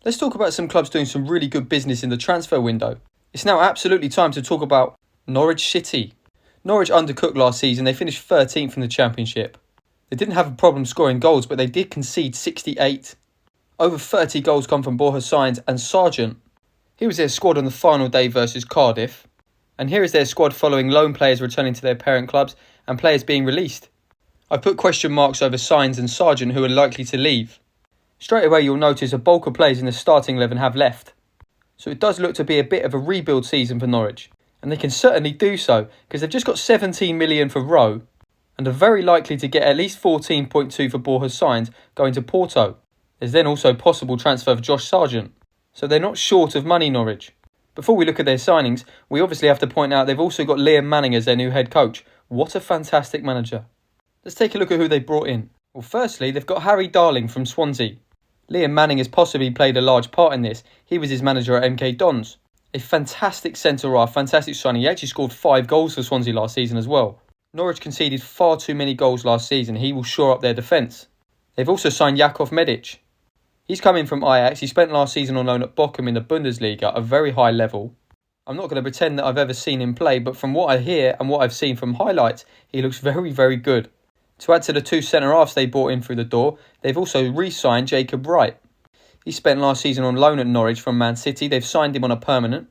Let's talk about some clubs doing some really good business in the transfer window. It's now absolutely time to talk about Norwich City. Norwich undercooked last season. They finished 13th in the Championship. They didn't have a problem scoring goals, but they did concede 68. Over 30 goals come from Borja Sainz and Sargent. Here was their squad on the final day versus Cardiff. And here is their squad following loan players returning to their parent clubs and players being released. I put question marks over Sainz and Sargent, who are likely to leave. Straight away you'll notice a bulk of players in the starting 11 have left. So it does look to be a bit of a rebuild season for Norwich. And they can certainly do so, because they've just got 17 million for Rowe and are very likely to get at least 14.2 for Borja Sainz going to Porto. There's then also possible transfer of Josh Sargent. So they're not short of money, Norwich. Before we look at their signings, we obviously have to point out they've also got Liam Manning as their new head coach. What a fantastic manager. Let's take a look at who they brought in. Well, firstly, they've got Harry Darling from Swansea. Liam Manning has possibly played a large part in this. He was his manager at MK Dons. A fantastic centre-half, fantastic signing. He actually scored 5 goals for Swansea last season as well. Norwich conceded far too many goals last season. He will shore up their defence. They've also signed Jakov Medic. He's come in from Ajax. He spent last season on loan at Bochum in the Bundesliga, a very high level. I'm not going to pretend that I've ever seen him play, but from what I hear and what I've seen from highlights, he looks very, very good. To add to the 2 centre-halves they brought in through the door, they've also re-signed Jacob Wright. He spent last season on loan at Norwich from Man City. They've signed him on a permanent.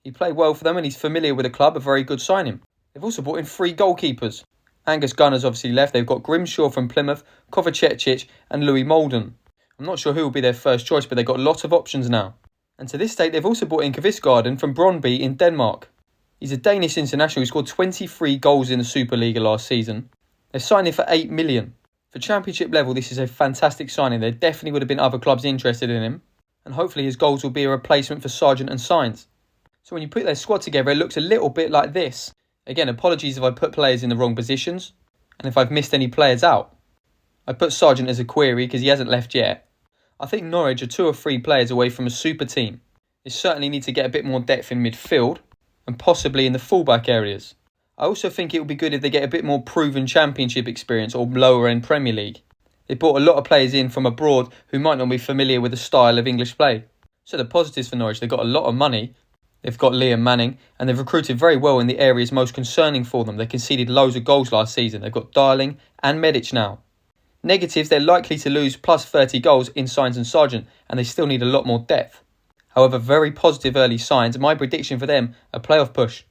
He played well for them and he's familiar with the club, a very good signing. They've also brought in 3 goalkeepers. Angus Gunner's obviously left. They've got Grimshaw from Plymouth, Kovacic and Louis Molden. I'm not sure who will be their first choice, but they've got a lot of options now. And to this date, they've also brought in Kvisgaarden from Brøndby in Denmark. He's a Danish international who scored 23 goals in the Superliga last season. They've signed him for 8 million. For Championship level, this is a fantastic signing. There definitely would have been other clubs interested in him. And hopefully his goals will be a replacement for Sargent and Sainz. So when you put their squad together, it looks a little bit like this. Again, apologies if I put players in the wrong positions. And if I've missed any players out. I put Sargent as a query because he hasn't left yet. I think Norwich are 2 or 3 players away from a super team. They certainly need to get a bit more depth in midfield and possibly in the fullback areas. I also think it would be good if they get a bit more proven Championship experience or lower end Premier League. They brought a lot of players in from abroad who might not be familiar with the style of English play. So the positives for Norwich, they've got a lot of money. They've got Liam Manning and they've recruited very well in the areas most concerning for them. They conceded loads of goals last season. They've got Darling and Medic now. Negatives, they're likely to lose plus 30 goals in Sainz and Sargent, and they still need a lot more depth. However, very positive early signs. My prediction for them, a playoff push.